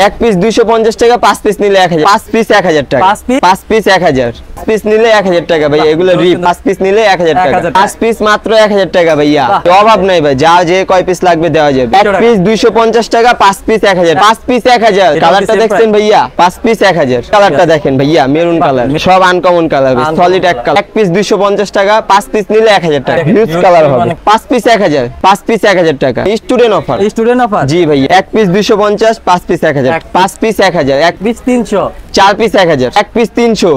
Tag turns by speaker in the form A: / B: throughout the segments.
A: এক পিস 250 টাকা, 5 পিস নিলে 1000, 5 পিস 1000 টাকা, 5 পিস 1000, 5 পিস নিলে 1000 টাকা ভাই। এগুলো রিপ 5 পিস নিলে 1000 টাকা, 5 পিস মাত্র 1000 টাকা ভাইয়া। অভাব নাই ভাই, যা যে কয় পিস লাগবে দেওয়া যাবে। এক পিস 250 টাকা, 5 পিস 1000, 5 পিস 1000। কালারটা দেখছেন ভাইয়া, 5 পিস 1000। কালারটা দেখেন ভাইয়া, মেরুন কালার, সব আনকমন কালার, সলিড এক কালার। এক পিস 250 টাকা, 5 পিস নিলে 1000 টাকা, হিউজ কালার হবে। 5 পিস 1000, 5 পিস 1000 টাকা, স্টুডেন্ট অফার,
B: স্টুডেন্ট অফার।
A: জি ভাই। এক পিস 250, 5 পিস 1000, 5 পিস 1000, এক
B: পিস 300,
A: 4 পিস 1000, এক পিস 300,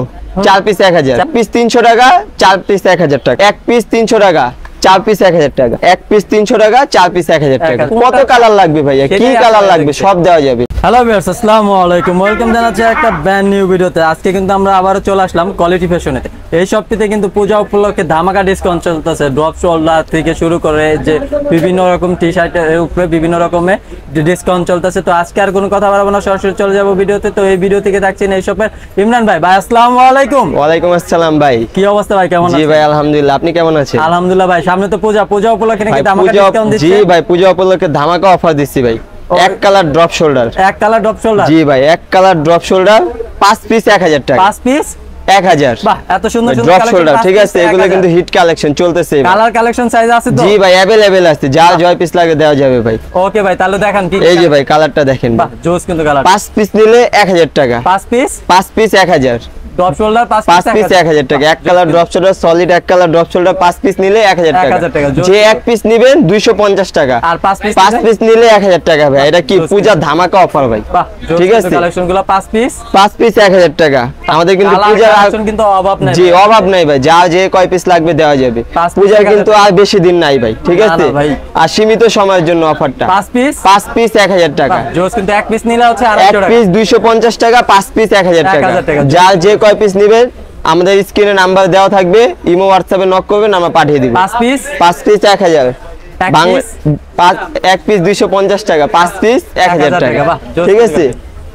A: 4 পিস 1000, এক পিস 300 টাকা, 4 পিস 1000 টাকা, এক পিস 300 টাকা, 4 পিস 1000 টাকা, এক পিস 300 টাকা, 4 পিস 1000 টাকা। কত কালার লাগবে ভাইয়া, কি কালার লাগবে সব দেওয়া যাবে।
B: হ্যালো ভিউয়ার্স, আসসালামু আলাইকুম, ওয়েলকাম জানাচ্ছি একটা ব্র্যান্ড নিউ ভিডিওতে। আজকে কিন্তু আমরা আবারও চলে আসলাম কোয়ালিটি ফ্যাশনেতে। এই শপটিতে কিন্তু পূজা উপলক্ষে ধামাকা ডিসকাউন্ট চলতেছে। ড্রপ শোল্ডার থেকে শুরু করে যে বিভিন্ন রকম টি শার্টের উপরে বিভিন্ন রকমের ডিসকাউন্ট চলতেছে। তো আজকে আর কোনো কথা বলবো না, সরাসরি চলে যাবো ভিডিওতে। তো এই ভিডিও থেকে দেখছেন এই শপের ইমরান ভাই। ভাই আসসালামু আলাইকুম।
A: ওয়ালাইকুম আসসালাম ভাই,
B: কি অবস্থা ভাই, কেমন আছেন?
A: জি ভাই আলহামদুলিল্লাহ, আপনি কেমন আছেন?
B: আলহামদুলিল্লাহ ভাই। সামনে তো পূজা উপলক্ষে নাকি ধামাকা ডিসকাউন্ট দিচ্ছে?
A: জি ভাই, পূজা উপলক্ষে ধামাকা অফার দিচ্ছি ভাই। এক কালার ড্রপ শোল্ডার,
B: এক কালার ড্রপ শোল্ডার,
A: জি ভাই, এক কালার ড্রপ শোল্ডার, 5 পিস 1000 টাকা,
B: 5 পিস
A: 1000।
B: বাহ, এত সুন্দর সুন্দর
A: ড্রপ
B: কালেকশন,
A: শোল্ডার, ঠিক আছে, এগুলো কিন্তু হিট কালেকশন চলতেছে।
B: কালার কালেকশন সাইজ আছে তো?
A: জি ভাই, अवेलेबल আছে, যা জয় পিস লাগে দেওয়া যাবে ভাই।
B: ওকে ভাই, তাহলে দেখান কি।
A: এই যে ভাই কালারটা দেখেন,
B: বাহ জোস কিন্তু কালার।
A: 5 পিস নিলে 1000 টাকা,
B: 5 পিস
A: 1000,
B: ড্রপ শোল্ডার 5
A: পিস 1000 টাকা। এক কালার ড্রপ শোল্ডার, সলিড এক কালার ড্রপ শোল্ডার, 5 পিস নিলে 1000 টাকা। যে এক পিস নেবেন 250 টাকা,
B: আর 5
A: পিস নিলে 1000 টাকা ভাই। এটা কি পূজা ধামাকা অফার ভাই, ঠিক আছে।
B: কালেকশনগুলো 5 পিস
A: 1000 টাকা। আমাদের কিন্তু পূজা
B: কালেকশন কিন্তু অভাব নাই,
A: জি অভাব নাই ভাই, যা যে কয় পিস লাগবে দেওয়া যাবে। পূজা কিন্তু আর বেশি দিন নাই ভাই, ঠিক আছে, আর সীমিত সময়ের জন্য অফারটা। 5 পিস 1000 টাকা।
B: জোস কিন্তু এক পিস নিলে হচ্ছে
A: 250 টাকা, এক পিস 250 টাকা, 5 পিস 1000 টাকা। যা যে কয় পিস নেবেন আমাদের স্ক্রিনে নাম্বার দেওয়া থাকবে, ইমো হোয়াটসঅ্যাপে নক করবেন, আমরা পাঠিয়ে দিব। 5 পিস 1000, এক পিস 250 টাকা, 5 পিস 1000 টাকা, ঠিক আছে।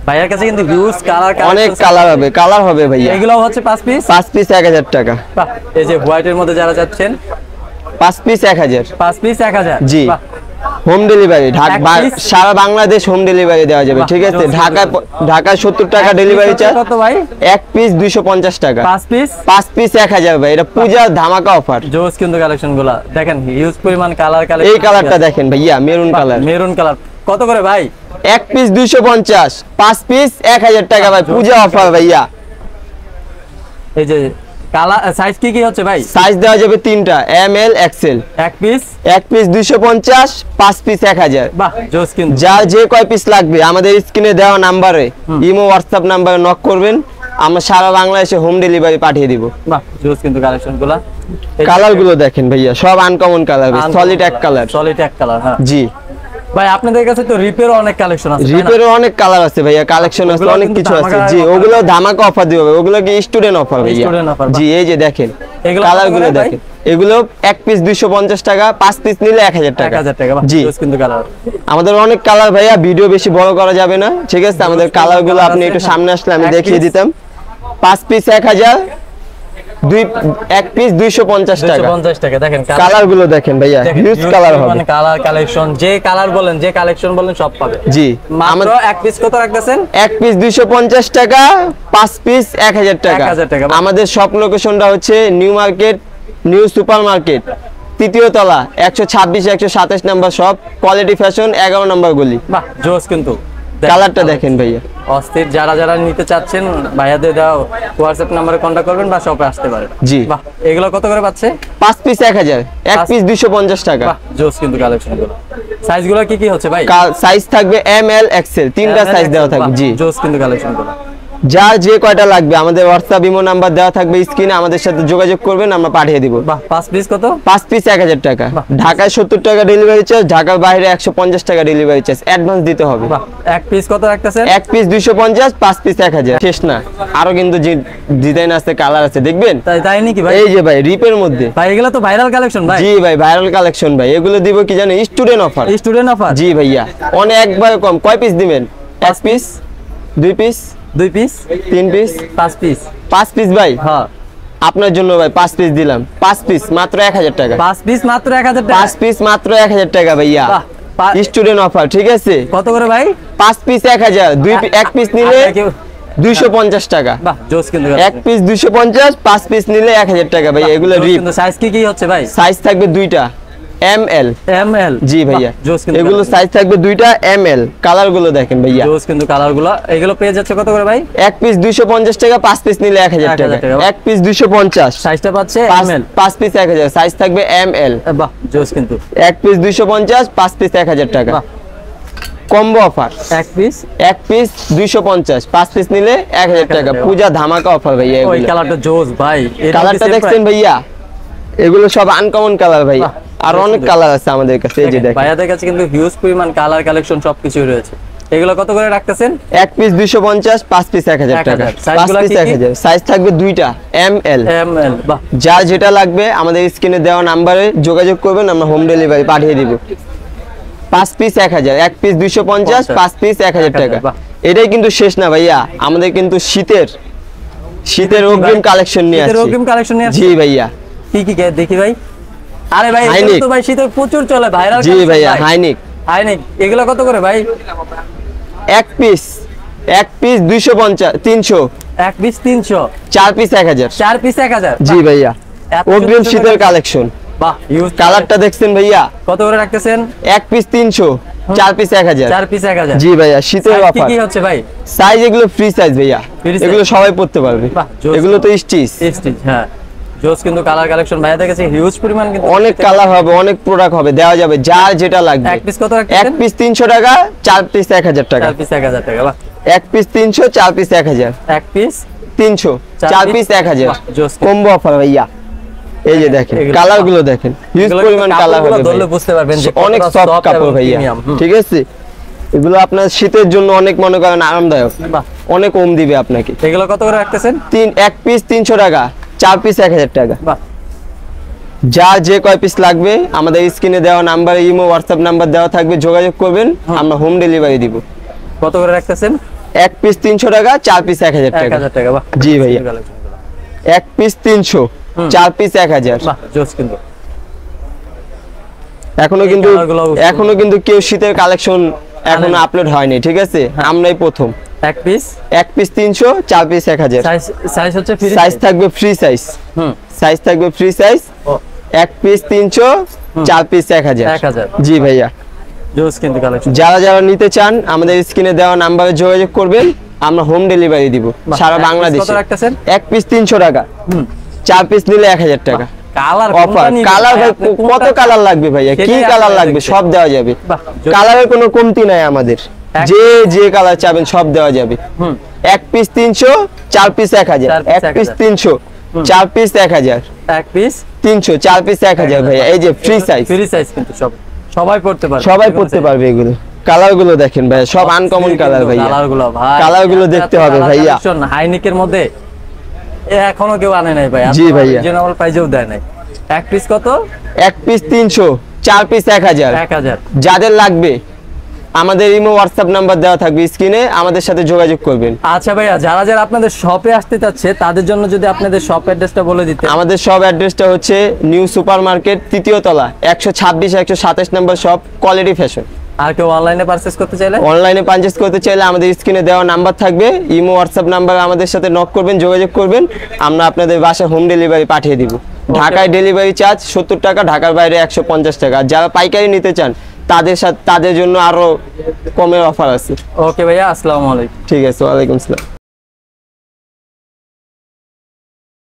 B: ভাইয়ের কাছে কিন্তু হিউজ কালার,
A: অনেক কালার হবে ভাইয়া।
B: এগুলো হচ্ছে 5 পিস
A: 1000 টাকা।
B: এই যে হোয়াইটের মধ্যে যারা যাচ্ছেন,
A: 5 পিস 1000,
B: 5 পিস 1000,
A: জি। হোম ডেলিভারি, সারা বাংলাদেশ হোম ডেলিভারি দেওয়া যাবে, ঠিক আছে। ঢাকায় 70 টাকা ডেলিভারি চার্জ।
B: কত ভাই?
A: এক পিস 250 টাকা,
B: 5
A: পিস 1000 ভাই। এটা পূজার ধামাকা অফার।
B: জোস কিন্তু কালেকশনগুলো দেখেন, হিউজ পরিমাণ কালার।
A: এই কালারটা দেখেন ভাইয়া, মেরুন কালার,
B: মেরুন কালার কত করে ভাই?
A: এক পিস 250, 5 পিস 1000 টাকা ভাই, পূজা অফার ভাইয়া।
B: এই যে কালার সাইজ কি হচ্ছে ভাই?
A: সাইজ দেওয়া যাবে তিনটা, এম এল এক্সেল। এক পিস 250, 5 পিস 1000।
B: বাহ জোস কিন্তু।
A: যার যে কয় পিস লাগবে আমাদের স্ক্রিনে দেওয়া নাম্বারে, ইমো হোয়াটসঅ্যাপ নাম্বারে নক করবেন, আমরা সারা বাংলাদেশে হোম ডেলিভারি পাঠিয়ে দিব।
B: বাহ জোস কিন্তু কালেকশনগুলো।
A: কালারগুলো দেখেন ভাইয়া, সব আনকমন কালার, সলিড এক কালার, হ্যাঁ জি
B: ভাই। আপনাদের কাছে তো রিপেরও অনেক কালেকশন আছে,
A: রিপেরও অনেক কালার আছে ভাইয়া, কালেকশন আছে, অনেক কিছু আছে, জি। ওগুলো ধামাকা অফার দিব, ওগুলো কি স্টুডেন্ট অফার ভাইয়া, জি। এই যে দেখেন কালারগুলো দেখেন, এগুলো এক পিস 250 টাকা, 5 পিস নিলে 1000 টাকা, জি। আমাদের অনেক কালার ভাইয়া, ভিডিও বেশি বড় করা যাবে না, ঠিক আছে। আমাদের কালারগুলো আপনি একটু সামনে আসলে আমি দেখিয়ে দিতাম। 5 পিস 1000, এক পিস 250 টাকা, দেখেন কালারগুলো দেখেন ভাইয়া, হিউজ কালার হবে।
B: মানে কালার কালেকশন, যে কালার বলেন, যে কালেকশন বলেন সব পাবে,
A: জি।
B: মাত্র এক পিস কত রাখতেছেন? এক
A: পিস 250 টাকা, 5 পিস 1000 টাকা। আমাদের শপ লোকেশনটা হচ্ছে new market, new super market, 3য় তলা, 126 127 number shop, quality fashion, 11 number গলি।
B: বাহ জোস কিন্তু।
A: কালারটা দেখেন ভাইয়া,
B: অস্থির। যারা নিতে চাচ্ছেন ভাইয়াদের দাও হোয়াটসঅ্যাপ নম্বরে কন্টাক্ট করবেন বা শপে আসতে পারেন,
A: জি।
B: বাহ এগুলো কত করে পাচ্ছে?
A: 5 পিস 1000, এক পিস 250 টাকা।
B: বাহ জোস কিন্তু কালেকশনগুলো। সাইজগুলো কি হচ্ছে ভাই?
A: সাইজ থাকবে এম এল এক্সেল, তিনটা সাইজ দেওয়া থাকবে, জি।
B: জোস কিন্তু কালেকশনগুলো।
A: যার যে কয়টা লাগবে আমাদের হোয়াটসঅ্যাপ ইমো নাম্বার দেওয়া থাকবে স্ক্রিনে, আমাদের সাথে যোগাযোগ করবেন, আমরা পাঠিয়ে দিব।
B: বাহ 5 পিস কত?
A: 5 পিস 1000 টাকা। ঢাকায় 70 টাকা ডেলিভারি চার্জ, ঢাকার বাইরে 150 টাকা ডেলিভারি চার্জ, অ্যাডভান্স দিতে হবে।
B: বাহ এক পিস কত রাখতেছেন?
A: এক পিস 250, 5 পিস 1000। শেষ না, আরো কিন্তু ডিজাইন আছে, কালার আছে, দেখবেন।
B: তাই নাকি ভাই?
A: এই যে ভাই রিপের মধ্যে
B: ভাই, এগুলো তো ভাইরাল কালেকশন ভাই।
A: জি ভাই, ভাইরাল কালেকশন ভাই। এগুলো দিব কি জানেন, স্টুডেন্ট অফার।
B: স্টুডেন্ট অফার,
A: জি ভাইয়া, অনেকবার কম। কয় পিস দিবেন? 1 piece, 2 piece,
B: 2 piece,
A: 3 piece,
B: 5 piece.
A: 5 piece ভাই,
B: হ্যাঁ
A: আপনার জন্য ভাই 5 পিস দিলাম। 5 পিস মাত্র 1000 টাকা,
B: 5 পিস মাত্র 1000 টাকা,
A: 5 পিস মাত্র 1000 টাকা ভাইয়া। স্টুডেন্ট অফার, ঠিক আছে?
B: কত করে ভাই?
A: 5 পিস 1000, এক পিস নিলে 250 টাকা।
B: বাহ জোস কিন্তু
A: এক পিস 250, 5 পিস নিলে 1000 টাকা ভাই। এগুলো রিপ।
B: সাইজ কি হচ্ছে ভাই?
A: সাইজ থাকবে দুইটা, ML।
B: জি
A: ভাইয়া,
B: জোস কিন্তু
A: এগুলো সাইজ থাকবে দুইটা, ML। কালার গুলো দেখেন ভাইয়া,
B: জোস কিন্তু কালার গুলো। এগুলো পেয়ে যাচ্ছে কত করে ভাই?
A: এক পিস 250 টাকা, 5 পিস নিলে 1000 টাকা। এক পিস 250,
B: সাইজটা পাচ্ছে ML,
A: 5 পিস 1000, সাইজ থাকবে ML।
B: বাহ জোস কিন্তু।
A: এক পিস 250, 5 পিস 1000 টাকা। কম্বো অফার, এক পিস 250, 5 পিস নিলে 1000 টাকা। পূজা ধামাকা অফার ভাইয়া।
B: ওই কালারটা জোস ভাই।
A: কালারটা দেখছেন ভাইয়া? এগুলো সব আনকমন কালার ভাই। আর অনেক কালার আছে আমাদের কাছে, এই যে দেখেন
B: ভাইয়াদের কাছে কিন্তু হিউজ পরিমাণ কালার কালেকশন সবকিছু রয়েছে। এগুলো কত করে রাখতেছেন?
A: এক পিস 250, 5 পিস 1000 টাকা। 5 পিস 1000, সাইজ থাকবে দুইটা, ML।
B: বাহ,
A: যার যেটা লাগবে আমাদের স্ক্রিনে দেওয়া নম্বরে যোগাযোগ করবেন, আমরা হোম ডেলিভারি পাঠিয়ে দিব। 5 পিস 1000, এক পিস 250, 5 পিস 1000 টাকা। এটাই কিন্তু শেষ না ভাইয়া, আমাদের কিন্তু শীতের অগ্রিম কালেকশন নিয়ে আসছি।
B: অগ্রিম কালেকশন নিয়ে আসছি।
A: জি ভাইয়া।
B: কি দেখি ভাই? আরে ভাই এটা তো ভাই শীতে প্রচুর চলে, ভাইরাল।
A: জি ভাইয়া, হাইনিক।
B: এগুলো কত করে ভাই?
A: এক পিস 250, 300।
B: এক পিস 300,
A: 4 পিস 1000।
B: 4 পিস 1000।
A: জি ভাইয়া, অগ্রিম শীতের কালেকশন।
B: বাহ, ইউজ
A: কালারটা দেখছেন ভাইয়া?
B: কত করে রাখতেছেন?
A: এক পিস 300, 4 পিস 1000।
B: 4 পিস 1000।
A: জি ভাইয়া, শীতের অফার।
B: কি হচ্ছে ভাই?
A: সাইজ এগুলো ফ্রি সাইজ ভাইয়া, এগুলো সবাই পড়তে পারবে। এগুলো তো স্টিচ।
B: হ্যাঁ জোস কিন্তু কালার কালেকশন ভাইয়াদের কাছে হিউজ পরিমাণ, কিন্তু
A: অনেক কালার হবে, অনেক প্রোডাক্ট হবে, দেওয়া যাবে যার যেটা লাগবে।
B: এক পিস কত রাখতেছেন?
A: এক পিস 300 টাকা, 4 পিস 1000 টাকা।
B: 4 পিস 1000 টাকা। বাহ,
A: এক পিস 300, 4 পিস 1000।
B: এক পিস
A: 300, 4 পিস 1000।
B: জোস
A: কম্বো অফার ভাইয়া। এই যে দেখেন কালার গুলো, দেখেন হিউজ পরিমাণ কালার হবে,
B: ধরলে বুঝতে পারবেন যে
A: অনেক সফট কাপড় ভাইয়া, ঠিক আছে? এগুলো আপনার শীতের জন্য অনেক মনে করেন আরামদায়ক, অনেক কম দিবে আপনাকে।
B: এগুলো কত করে রাখতেছেন?
A: এক পিস 300 টাকা, 4 পিস 1000 টাকা।
B: বাহ,
A: যার যে কয় পিস লাগবে আমাদের স্ক্রিনে দেওয়া নাম্বারে ইমো হোয়াটসঅ্যাপ নাম্বার দেওয়া থাকবে, যোগাযোগ করবেন, আমরা হোম ডেলিভারি দিব।
B: কত করে রাখতেছেন?
A: এক পিস 300 টাকা, 4 পিস 1000 টাকা।
B: 1000 টাকা। বাহ,
A: জি ভাইয়া, এক পিস 300, 4 পিস 1000।
B: বাহ জোস কিন্তু।
A: এখনো কিন্তু কেউ শীতের কালেকশন এখনো আপলোড হয়নি, ঠিক আছে? আমরাই প্রথম। এক পিস 300, 4 পিস 1000।
B: সাইজ হচ্ছে ফ্রি
A: সাইজ থাকবে ফ্রি সাইজ। সাইজ থাকবে ফ্রি সাইজ। এক পিস 300, 4 পিস 1000। জি ভাইয়া,
B: জোস কিন্তু কালেকশন।
A: যারা নিতে চান আমাদের স্ক্রিনে দেওয়া নাম্বারে যোগাযোগ করবেন, আমরা হোম ডেলিভারি দিব সারা বাংলাদেশে।
B: কত রাখতেছেন?
A: এক পিস 300 টাকা, 4 পিস নিলে 1000 টাকা।
B: Colour
A: offer. কালার ভাই কত কালার লাগবে ভাইয়া? কি কালার লাগবে সব দেওয়া যাবে, কালারের কোনো কমতি নাই আমাদের। যে কালার চাবেন সব দেওয়া যাবে। এক পিস 300, 4 পিস 1000। এক পিস 300, 4 পিস 1000।
B: এক পিস
A: 300, 4 পিস 1000 ভাইয়া। এই যে ফ্রি সাইজ
B: কিন্তু সবাই পড়তে পারবে,
A: সবাই পড়তে পারবে। এগুলো কালার গুলো দেখেন ভাইয়া, সব আনকমন কালার ভাইয়া। কালার গুলো দেখতে হবে ভাইয়া।
B: হাইনিকের মধ্যে এখনো কেউ আনে নাই ভাই।
A: জি ভাইয়া,
B: রিজনেবল প্রাইসেও দেয় নাই। এক পিস কত?
A: এক পিস 300, 4 পিস 1000। যাদের লাগবে আমাদের ইমো হোয়াটসঅ্যাপ নাম্বার দেওয়া থাকবে স্ক্রিনে, আমাদের সাথে যোগাযোগ করবেন।
B: আচ্ছা ভাইয়া, যারা আপনাদের শপে আসতে চাচ্ছে তাদের জন্য যদি আপনাদের শপ অ্যাড্রেসটা বলে দিতে।
A: আমাদের শপ অ্যাড্রেসটা হচ্ছে নিউ সুপার মার্কেট, 3য় তলা, 126 127 নম্বর শপ, কোয়ালিটি ফ্যাশন।
B: আর কেউ অনলাইনে পারচেজ করতে চাইলে আমাদের স্ক্রিনে দেওয়া নাম্বার থাকবে, ইমো হোয়াটসঅ্যাপ নাম্বার আমাদের সাথে নক করবেন, যোগাযোগ করবেন, আমরা আপনাদের বাসায় হোম ডেলিভারি পাঠিয়ে দিব। ঢাকায় ডেলিভারি চার্জ 70 টাকা, ঢাকার বাইরে 150 টাকা। আর যারা পাইকারি নিতে চান তাদের জন্য আরো কমের অফার আছে। ওকে ভাইয়া, আসসালামু আলাইকুম।
A: ঠিক আছে, ওয়ালাইকুম আসসালাম।